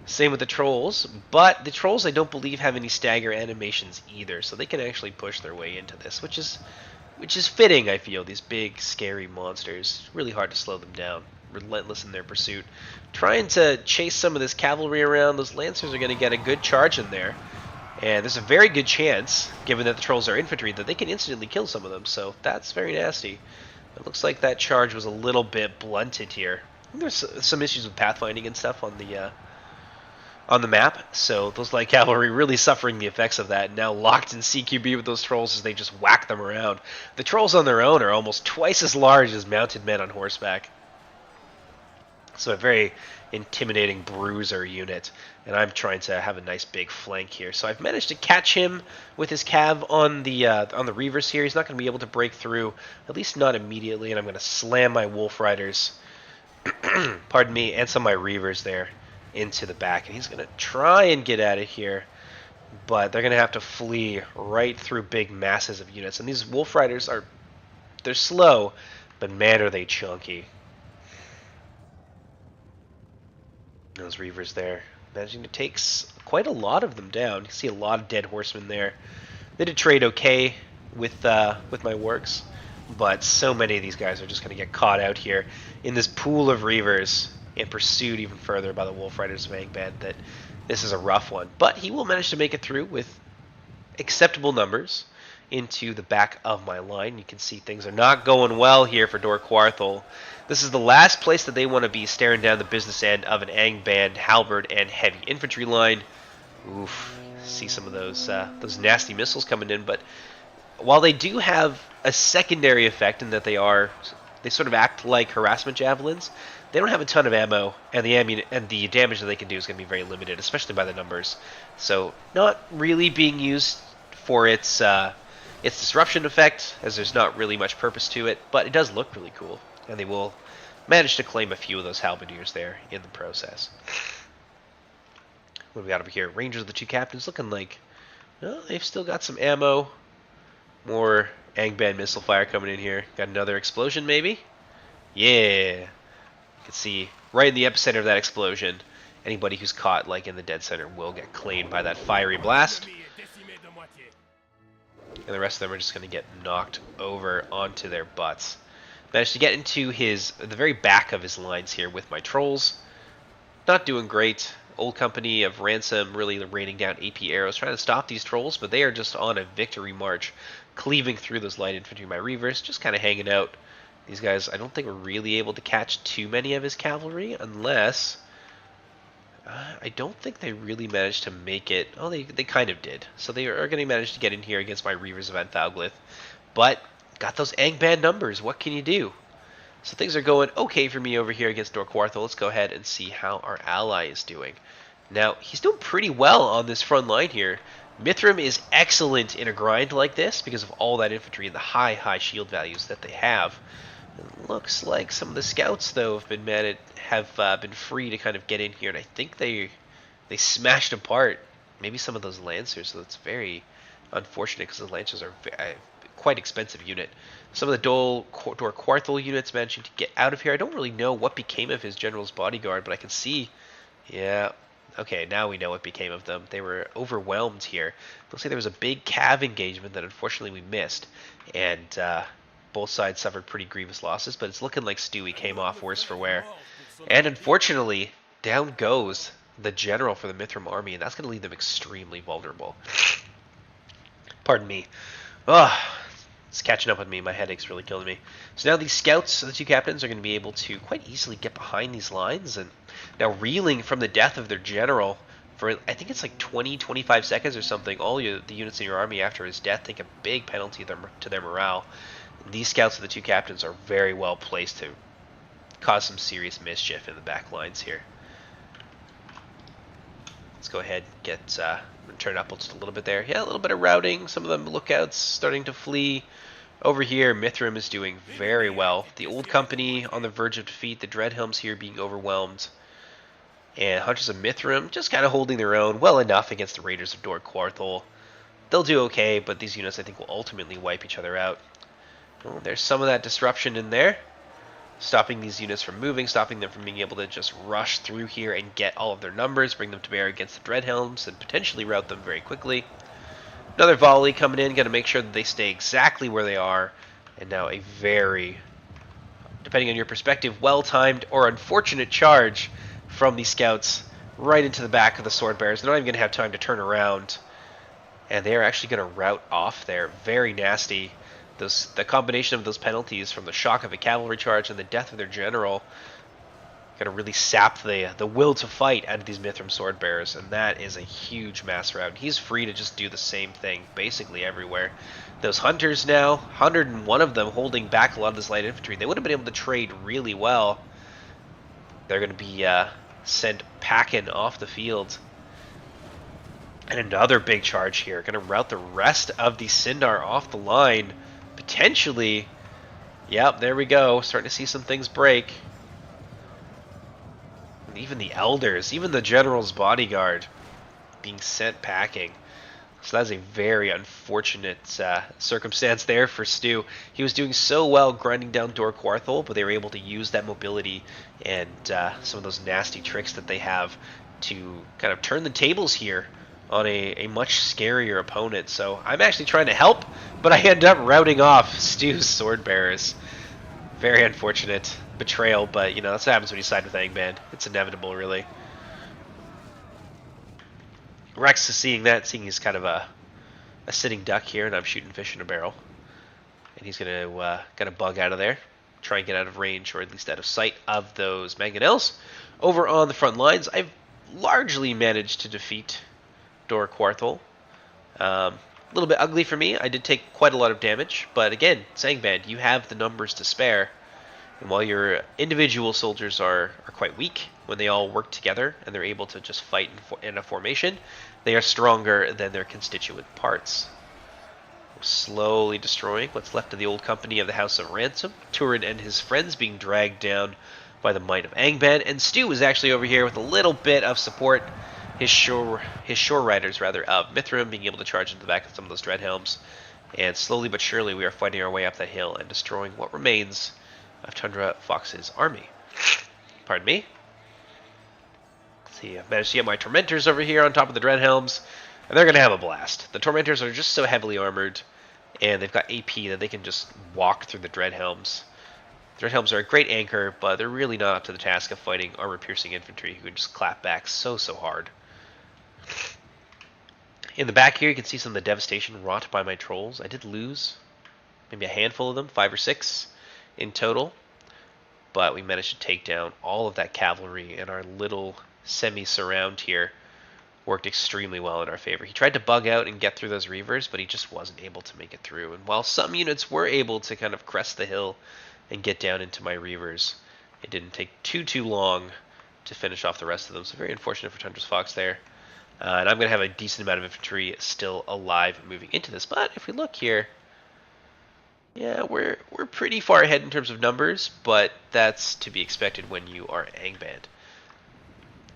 Same with the Trolls, but the Trolls I don't believe have any stagger animations either, so they can actually push their way into this, which is fitting, I feel. These big, scary monsters, really hard to slow them down. Relentless in their pursuit. Trying to chase some of this cavalry around. Those Lancers are going to get a good charge in there. And there's a very good chance, given that the Trolls are infantry, that they can instantly kill some of them. So that's very nasty. It looks like that charge was a little bit blunted here. There's some issues with pathfinding and stuff on the map, so those light cavalry really suffering the effects of that, now locked in CQB with those Trolls as they just whack them around. The Trolls on their own are almost twice as large as mounted men on horseback. So a very intimidating bruiser unit, and I'm trying to have a nice big flank here. So I've managed to catch him with his cav on the Reavers here. He's not going to be able to break through, at least not immediately, and I'm going to slam my Wolf Riders, pardon me, and some of my Reavers there into the back, and he's going to try and get out of here, but they're going to have to flee right through big masses of units. And these Wolf Riders they're slow, but man are they chunky. Those Reavers there, managing to take quite a lot of them down. You see a lot of dead horsemen there. They did trade okay with my works, but so many of these guys are just going to get caught out here in this pool of Reavers and pursued even further by the Wolf Riders of Angband. That this is a rough one, but he will manage to make it through with acceptable numbers into the back of my line. You can see things are not going well here for DOR CUARTHOL. This is the last place that they want to be, staring down the business end of an Angband halberd and heavy infantry line. Oof, see some of those nasty missiles coming in, but while they do have a secondary effect in that they sort of act like harassment javelins, they don't have a ton of ammo, and the damage that they can do is going to be very limited, especially by the numbers. So not really being used for its disruption effect, as there's not really much purpose to it, but it does look really cool, and they will manage to claim a few of those halberdiers there in the process. What do we got over here? Rangers of the two captains looking like, well, they've still got some ammo. More Angband missile fire coming in here. Got another explosion maybe? Yeah. You can see right in the epicenter of that explosion, anybody who's caught like in the dead center will get claimed by that fiery blast. And the rest of them are just going to get knocked over onto their butts. Managed to get into the very back of his lines here with my Trolls. Not doing great. Old Company of Ransom really raining down AP arrows, trying to stop these Trolls, but they are just on a victory march, cleaving through those light infantry. My Reavers just kind of hanging out. These guys, I don't think, were really able to catch too many of his cavalry, unless I don't think they really managed to make it. Oh, they kind of did. So they are going to manage to get in here against my Reavers of Anthalglith. But got those Angband numbers. What can you do? So things are going okay for me over here against DOR CUARTHOL. Let's go ahead and see how our ally is doing. Now, he's doing pretty well on this front line here. Mithrim is excellent in a grind like this because of all that infantry and the high shield values that they have. It looks like some of the scouts, though, have been free to kind of get in here, and I think they smashed apart maybe some of those Lancers, so that's very unfortunate because the Lancers are quite expensive unit. Some of the DOR CUARTHOL units managing to get out of here. I don't really know what became of his general's bodyguard, but I can see, yeah, okay, now we know what became of them. They were overwhelmed here. Looks like there was a big cav engagement that unfortunately we missed, and both sides suffered pretty grievous losses, but it's looking like Stewie came off worse for wear. And unfortunately, down goes the general for the Mithrim army, and that's going to leave them extremely vulnerable. Pardon me. Oh, it's catching up with me. My headache's really killing me. So now these scouts, the two captains, are going to be able to quite easily get behind these lines, and now reeling from the death of their general for, I think it's like 20-25 seconds or something. All the units in your army after his death take a big penalty to their morale. These scouts of the two captains are very well placed to cause some serious mischief in the back lines here. Let's go ahead and get turn it up just a little bit there. Yeah, a little bit of routing. Some of them lookouts starting to flee. Over here, Mithrim is doing very well. The Old Company on the verge of defeat. The Dreadhelms here being overwhelmed. And Hunters of Mithrim just kind of holding their own well enough against the Raiders of DOR CUARTHOL. They'll do okay, but these units I think will ultimately wipe each other out. Well, there's some of that disruption in there. Stopping these units from moving, stopping them from being able to just rush through here and get all of their numbers, bring them to bear against the Dreadhelms, and potentially rout them very quickly. Another volley coming in, going to make sure that they stay exactly where they are. And now a very, depending on your perspective, well-timed or unfortunate charge from these scouts right into the back of the sword bearers. They're not even going to have time to turn around. And they are actually going to rout off there. Very nasty. The combination of those penalties from the shock of a cavalry charge and the death of their general going to really sap the will to fight out of these Mithrim sword bearers, and that is a huge mass rout. He's free to just do the same thing basically everywhere. Those hunters now, 101 of them holding back a lot of this light infantry. They would have been able to trade really well. They're going to be sent packing off the field. And another big charge here, going to rout the rest of the Sindar off the line. Potentially, yep, there we go. Starting to see some things break. And even the elders, even the general's bodyguard being sent packing. So that's a very unfortunate circumstance there for Stu. He was doing so well grinding down DOR CUARTHOL, but they were able to use that mobility and some of those nasty tricks that they have to kind of turn the tables here on a much scarier opponent. So I'm actually trying to help, but I end up routing off Stu's sword bearers. Very unfortunate betrayal, but you know, that's what happens when you side with Angband. It's inevitable, really. Rex is seeing that, seeing he's kind of a sitting duck here, and I'm shooting fish in a barrel. And he's gonna bug out of there, try and get out of range, or at least out of sight of those mangonels. Over on the front lines, I've largely managed to defeat DOR CUARTHOL. A little bit ugly for me. I did take quite a lot of damage, but again, Angband, you have the numbers to spare. And while your individual soldiers are quite weak, when they all work together and they're able to just fight in a formation, they are stronger than their constituent parts. We're slowly destroying what's left of the Old Company of the House of Ransom. Turin and his friends being dragged down by the might of Angband, and Stu is actually over here with a little bit of support. His shore riders, rather, of Mithrim being able to charge into the back of some of those Dreadhelms. And slowly but surely we are fighting our way up that hill and destroying what remains of Tundra Fox's army. Pardon me. Let's see, I've managed to get my Tormentors over here on top of the Dreadhelms, and they're going to have a blast. The Tormentors are just so heavily armored, and they've got AP that they can just walk through the Dreadhelms. Dreadhelms are a great anchor, but they're really not up to the task of fighting armor-piercing infantry who can just clap back so hard. In the back here, you can see some of the devastation wrought by my trolls. I did lose maybe a handful of them, 5 or 6 in total, but we managed to take down all of that cavalry, and our little semi-surround here worked extremely well in our favor. He tried to bug out and get through those Reavers, but he just wasn't able to make it through. And while some units were able to kind of crest the hill and get down into my Reavers, it didn't take too long to finish off the rest of them. So very unfortunate for Tundra's Fox there. And I'm going to have a decent amount of infantry still alive moving into this. But if we look here, yeah, we're pretty far ahead in terms of numbers, but that's to be expected when you are Angband.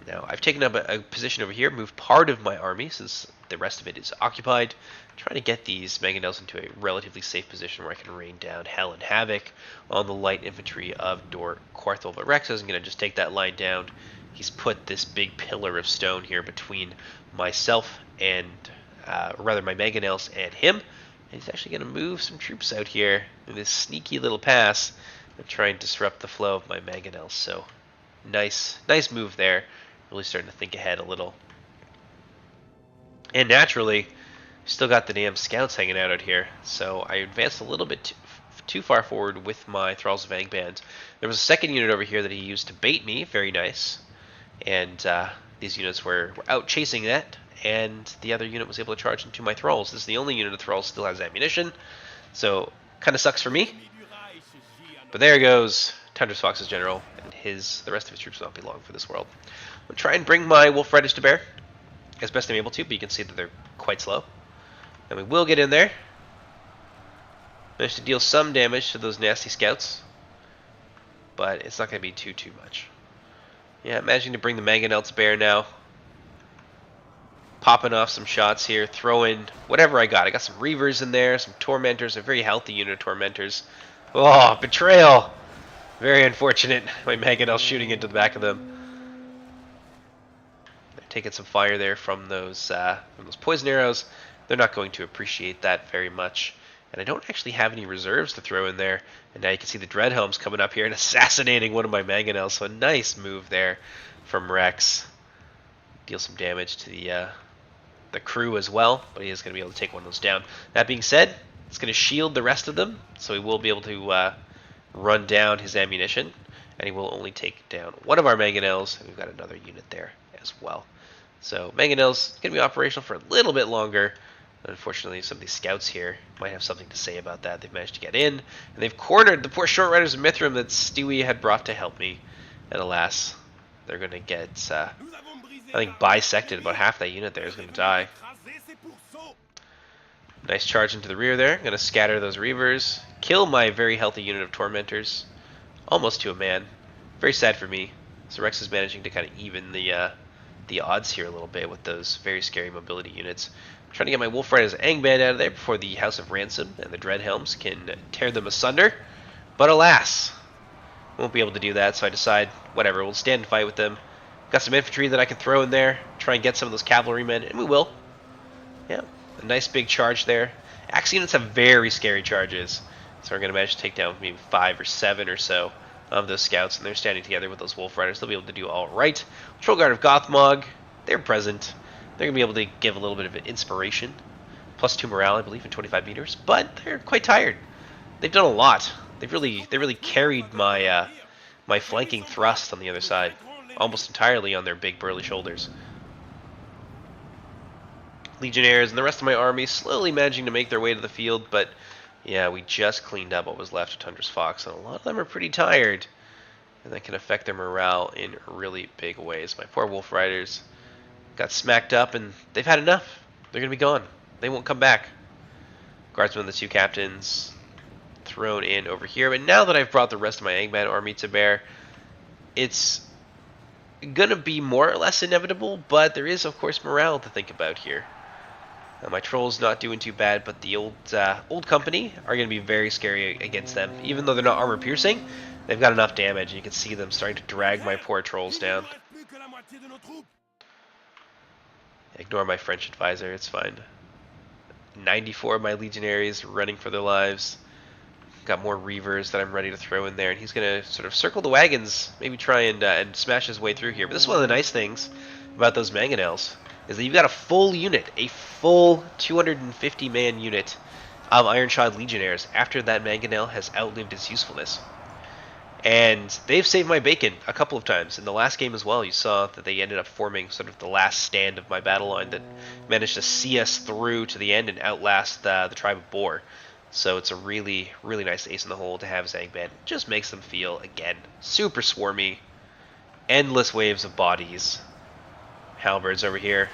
Now, I've taken up a position over here, moved part of my army since the rest of it is occupied, trying to get these mangonels into a relatively safe position where I can rain down hell and havoc on the light infantry of DOR CUARTHOL. But Rex isn't going to just take that line down. He's put this big pillar of stone here between myself and, rather my mangonels and him. And he's actually going to move some troops out here in this sneaky little pass and try and disrupt the flow of my mangonels. So nice move there. Really starting to think ahead a little. And naturally, still got the damn scouts hanging out here. So I advanced a little bit too far forward with my Thralls of Angband. There was a second unit over here that he used to bait me. Very nice. And these units were out chasing that, and the other unit was able to charge into my Thralls. This is the only unit of Thralls still has ammunition, so kind of sucks for me. But there goes Tundra's Fox's general, and the rest of his troops will not be long for this world. I'll try and bring my Wolf Riders to bear. as best I'm able to, but you can see that they're quite slow. And we will get in there. Managed to deal some damage to those nasty scouts, but it's not going to be too much. Yeah, managing to bring the mangonel to bear now. Popping off some shots here, throwing whatever I got. I got some Reavers in there, some Tormentors, a very healthy unit of Tormentors. Oh, betrayal! Very unfortunate. My mangonel shooting into the back of them. They're taking some fire there from those poison arrows. They're not going to appreciate that very much. And I don't actually have any reserves to throw in there. And now you can see the Dreadhelms coming up here and assassinating one of my mangonels. So a nice move there from Rex. Deal some damage to the crew as well, but he is going to be able to take one of those down. That being said, it's going to shield the rest of them, so he will be able to run down his ammunition, and he will only take down one of our mangonels, and we've got another unit there as well. So mangonel's going to be operational for a little bit longer. Unfortunately, some of these scouts here might have something to say about that. They've managed to get in, and they've cornered the poor short riders of Mithrim that Stewie had brought to help me, and alas, they're going to get I think bisected. About half that unit there is going to die. Nice charge into the rear there. Going to scatter those Reavers. Kill my very healthy unit of Tormentors. Almost to a man. Very sad for me. So Rex is managing to kind of even the odds here a little bit with those very scary mobility units. I'm trying to get my Wolf Riders Angband out of there before the House of Ransom and the Dreadhelms can tear them asunder. But alas, won't be able to do that, so I decide, whatever, we'll stand and fight with them. Got some infantry that I can throw in there, try and get some of those cavalrymen, and we will. Yeah, a nice big charge there. Axe units have very scary charges, so we're going to manage to take down maybe 5 or 7 or so of those scouts, and they're standing together with those Wolf Riders. They'll be able to do all right. Patrol Guard of Gothmog, they're present. They're going to be able to give a little bit of inspiration. +2 morale, I believe, in 25 meters, but they're quite tired. They've done a lot. They really carried my my flanking thrust on the other side. Almost entirely on their big burly shoulders. Legionnaires and the rest of my army slowly managing to make their way to the field, but yeah, we just cleaned up what was left of Tundra's Fox, and a lot of them are pretty tired, and that can affect their morale in really big ways. My poor Wolf Riders got smacked up, and they've had enough. They're going to be gone. They won't come back. Guardsmen, the 2 captains, thrown in over here, but now that I've brought the rest of my Angband army to bear, it's gonna be more or less inevitable, but there is of course morale to think about here. My trolls not doing too bad, but the old company are gonna be very scary against them. Even though they're not armor piercing, they've got enough damage, and you can see them starting to drag my poor trolls down. Ignore my French advisor, it's fine. 94 of my legionaries running for their lives. Got more Reavers that I'm ready to throw in there, and he's going to sort of circle the wagons, maybe try and smash his way through here. But this is one of the nice things about those mangonels, is that you've got a full unit, a full 250-man unit of Ironshod Legionnaires after that mangonel has outlived its usefulness. And they've saved my bacon a couple of times. In the last game as well, you saw that they ended up forming sort of the last stand of my battle line that managed to see us through to the end and outlast the tribe of Boar. So it's a really nice ace in the hole to have Zangband. Just makes them feel, again, super swarmy. Endless waves of bodies. Halberds over here.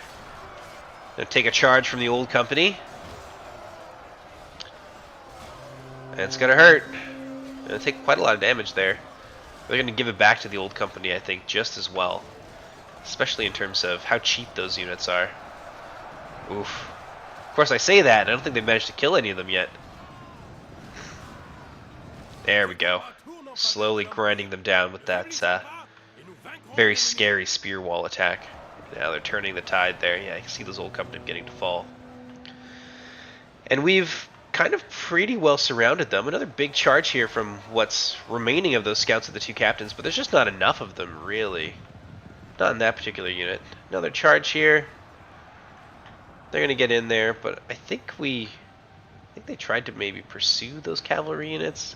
Gonna take a charge from the old company. And it's gonna hurt. Gonna take quite a lot of damage there. They're gonna give it back to the old company, I think, just as well. Especially in terms of how cheap those units are. Oof. Of course I say that, and I don't think they've managed to kill any of them yet. There we go. Slowly grinding them down with that very scary spear wall attack. Now they're turning the tide there. Yeah, you can see those old company beginning to fall. And we've kind of pretty well surrounded them. Another big charge here from what's remaining of those scouts of the 2 captains, but there's just not enough of them, really. Not in that particular unit. Another charge here. They're going to get in there, but I think they tried to maybe pursue those cavalry units.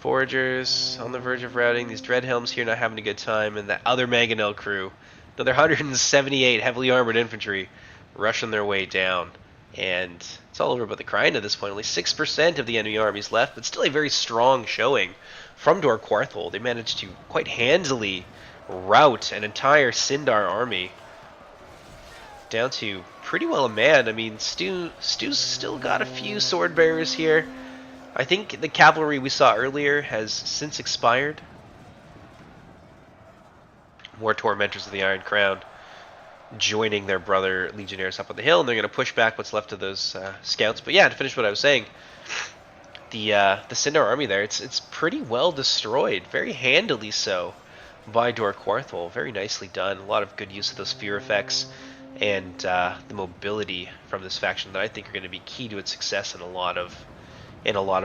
Foragers on the verge of routing. These Dreadhelms here not having a good time, and that other mangonel crew. Another 178 heavily armored infantry rushing their way down. And it's all over but the crying at this point. Only 6% of the enemy armies left, but still a very strong showing from DOR CUARTHOL. They managed to quite handily rout an entire Sindar army. down to pretty well a man. I mean, Stu's still got a few sword bearers here. I think the cavalry we saw earlier has since expired. More Tormentors of the Iron Crown joining their brother Legionnaires up on the hill, and they're going to push back what's left of those scouts. But yeah, to finish what I was saying, the Sindar army there, it's pretty well destroyed, very handily so, by DOR CUARTHOL. Very nicely done. A lot of good use of those fear effects and the mobility from this faction that I think are going to be key to its success in a lot of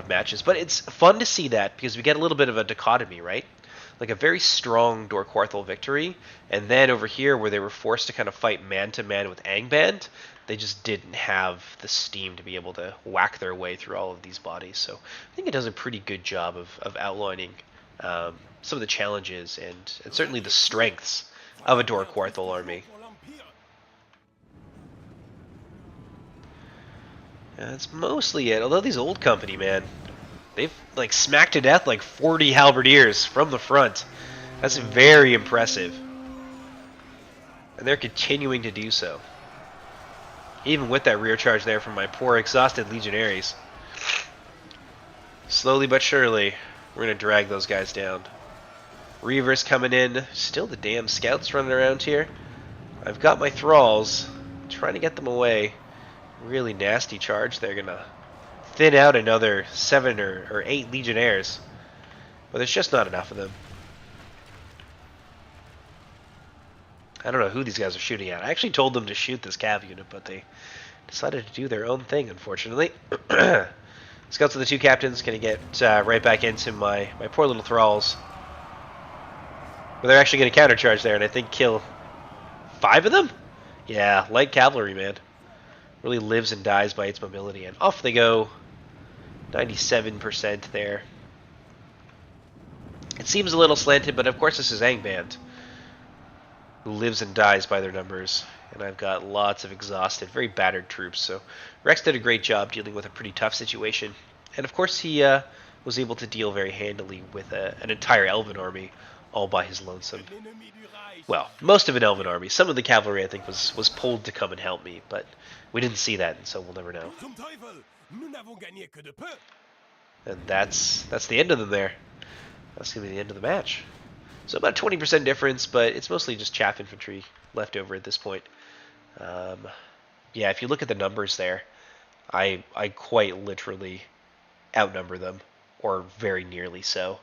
matches. But it's fun to see that because we get a little bit of a dichotomy, right? Like a very strong DOR CUARTHOL victory, and then over here where they were forced to kind of fight man-to-man with Angband, they just didn't have the steam to be able to whack their way through all of these bodies. So I think it does a pretty good job of outlining some of the challenges and certainly the strengths of a DOR CUARTHOL army. That's mostly it, although these old company, man, they've like smacked to death like 40 halberdiers from the front. That's very impressive. And they're continuing to do so. Even with that rear charge there from my poor exhausted legionaries. Slowly but surely, we're going to drag those guys down. Reavers coming in. Still the damn scouts running around here. I've got my thralls. Trying to get them away. Really nasty charge. They're going to thin out another 7 or 8 legionnaires. But there's just not enough of them. I don't know who these guys are shooting at. I actually told them to shoot this cav unit, but they decided to do their own thing, unfortunately. Scouts of the 2 captains going to get right back into my poor little thralls. But they're actually going to countercharge there, and I think kill 5 of them? Yeah, light cavalry, man. Really lives and dies by its mobility, and off they go. 97% there. It seems a little slanted, but of course this is Angband, who lives and dies by their numbers. And I've got lots of exhausted, very battered troops. So Rex did a great job dealing with a pretty tough situation. And of course he was able to deal very handily with an entire Elven army all by his lonesome. Well, most of an Elven army. Some of the cavalry I think was pulled to come and help me, but we didn't see that, and so we'll never know. And that's the end of them there. That's going to be the end of the match. So about 20% difference, but it's mostly just chaff infantry left over at this point. Yeah, if you look at the numbers there, I quite literally outnumber them, or very nearly so.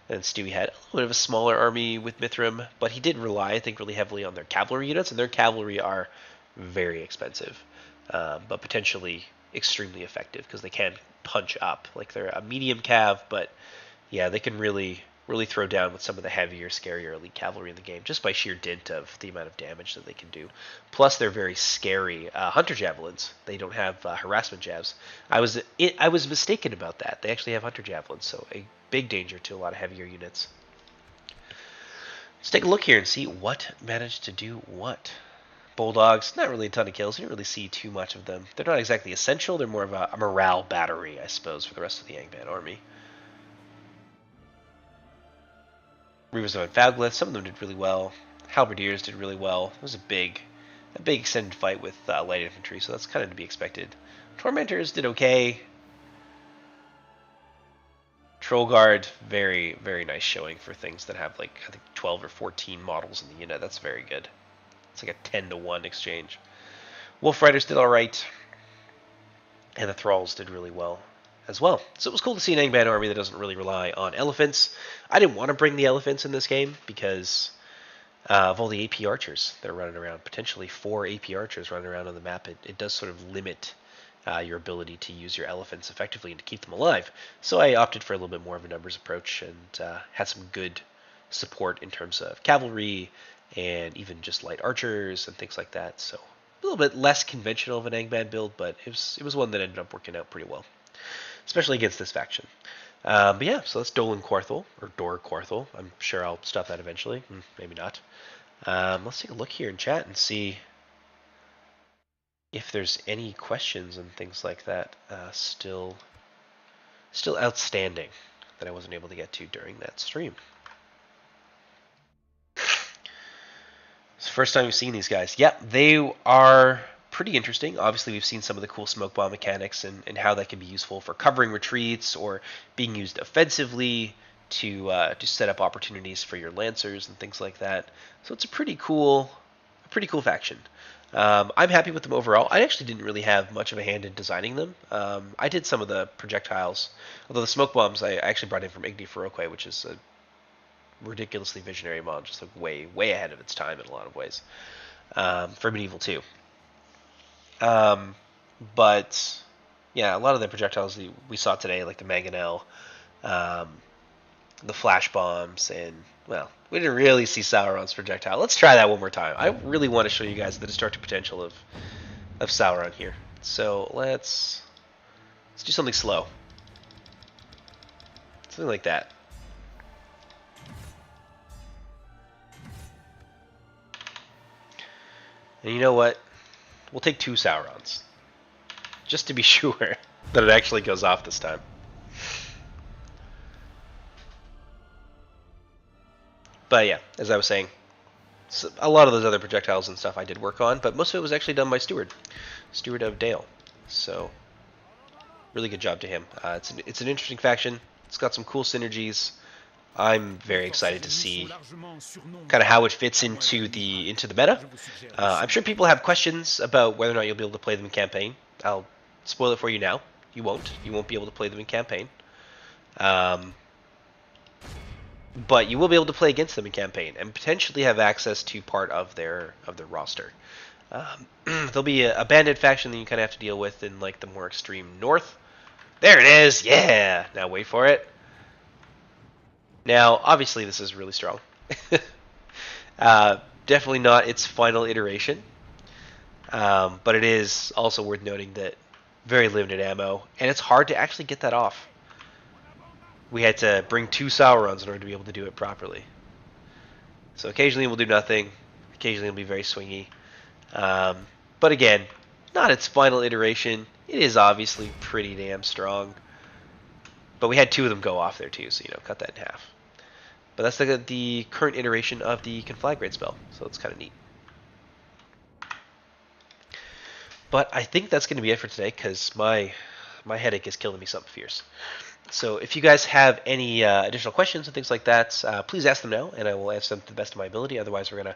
And Stewie had a little bit of a smaller army with Mithrim, but he did rely, I think, really heavily on their cavalry units, and their cavalry are very expensive, but potentially extremely effective because they can punch up. Like they're a medium cav, but yeah, they can really throw down with some of the heavier, scarier elite cavalry in the game just by sheer dint of the amount of damage that they can do. Plus, they're very scary hunter javelins. They don't have harassment jabs. I was mistaken about that. They actually have hunter javelins, so a big danger to a lot of heavier units. Let's take a look here and see what managed to do what. Bulldogs, not really a ton of kills. You didn't really see too much of them. They're not exactly essential. They're more of a morale battery, I suppose, for the rest of the Angband army. Reavers of Anfaglith, some of them did really well. Halberdiers did really well. It was a big extended fight with light infantry, so that's kind of to be expected. Tormentors did okay. Troll Guard, very, very nice showing for things that have like, I think 12 or 14 models in the unit. That's very good. It's like a 10-to-1 exchange. Wolf Riders did alright. And the Thralls did really well as well. So it was cool to see an Angband army that doesn't really rely on elephants. I didn't want to bring the elephants in this game because of all the AP archers that are running around. Potentially 4 AP archers running around on the map. It does sort of limit your ability to use your elephants effectively and to keep them alive. So I opted for a little bit more of a numbers approach and had some good support in terms of cavalry and even just light archers and things like that. So a little bit less conventional of an Angband build, but it was one that ended up working out pretty well, especially against this faction. But yeah, so that's DOR CUARTHOL, or DOR CUARTHOL. I'm sure I'll stop that eventually. Maybe not. Let's take a look here in chat and see if there's any questions and things like that still outstanding that I wasn't able to get to during that stream. first time we've seen these guys. Yep, they are pretty interesting. Obviously, we've seen some of the cool smoke bomb mechanics and how that can be useful for covering retreats or being used offensively to set up opportunities for your lancers and things like that. So it's a pretty cool faction. I'm happy with them overall. I actually didn't really have much of a hand in designing them. I did some of the projectiles, although the smoke bombs I actually brought in from Igni Feroque, which is a ridiculously visionary mod, just like way ahead of its time in a lot of ways, for Medieval 2. But yeah, a lot of the projectiles we saw today, like the Mangonel, the flash bombs, and well, we didn't really see Sauron's projectile. Let's try that one more time. I really want to show you guys the destructive potential of Sauron here. So let's do something slow, something like that. And you know what? We'll take 2 Saurons, just to be sure that it actually goes off this time. But yeah, as I was saying, so a lot of those other projectiles and stuff I did work on, but most of it was actually done by Steward of Dale. So really good job to him. It's an interesting faction. It's got some cool synergies. I'm very excited to see kind of how it fits into the meta. I'm sure people have questions about whether or not you'll be able to play them in campaign. I'll spoil it for you now. You won't. You won't be able to play them in campaign. But you will be able to play against them in campaign and potentially have access to part of their roster. There'll be a bandit faction that you kind of have to deal with in like the more extreme north. There it is. Yeah. Now wait for it. Now, obviously, this is really strong. Definitely not its final iteration, but it is also worth noting that very limited ammo, and it's hard to actually get that off. We had to bring 2 Saurons in order to be able to do it properly. So occasionally we'll do nothing, occasionally it'll be very swingy. But again, not its final iteration. It is obviously pretty damn strong. But we had 2 of them go off there too, so cut that in half. But that's the current iteration of the Conflagrate spell, so it's kind of neat. But I think that's going to be it for today, because my headache is killing me something fierce. So if you guys have any additional questions and things like that, please ask them now, and I will answer them to the best of my ability. Otherwise, we're going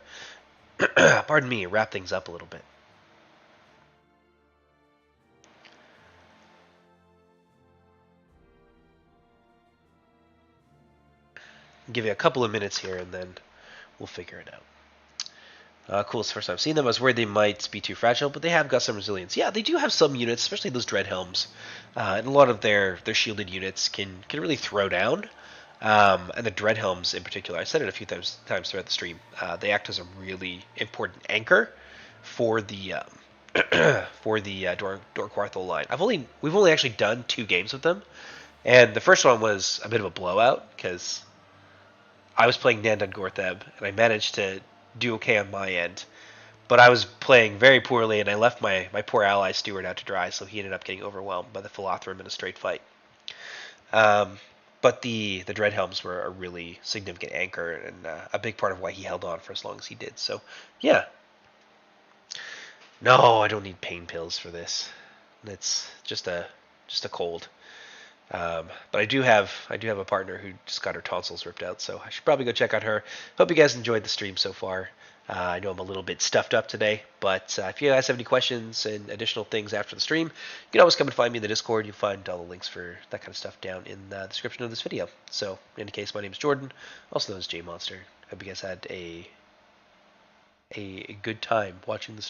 to, pardon me, wrap things up a little bit. Give you a couple of minutes here, and then we'll figure it out. Cool, it's the first time I've seen them. I was worried they might be too fragile, but they have got some resilience. Yeah, they do have some units, especially those Dread Helms. And a lot of their shielded units can really throw down. And the Dread Helms in particular, I said it a few times throughout the stream, they act as a really important anchor for the DOR CUARTHOL line. We've only actually done 2 games with them, and the first one was a bit of a blowout, because I was playing Nandun Gortheb, and I managed to do okay on my end, but I was playing very poorly, and I left my poor ally Steward out to dry, so he ended up getting overwhelmed by the Philothrum in a straight fight. But the Dread Helms were a really significant anchor, and a big part of why he held on for as long as he did. So yeah. No, I don't need pain pills for this. It's just a cold. But I do have a partner who just got her tonsils ripped out, so I should probably go check on her. Hope you guys enjoyed the stream so far. I know I'm a little bit stuffed up today, but if you guys have any questions and additional things after the stream, you can always come and find me in the Discord. You'll find all the links for that kind of stuff down in the description of this video. So, in any case, my name is Jordan, also known as JMonster. Hope you guys had a good time watching the stream.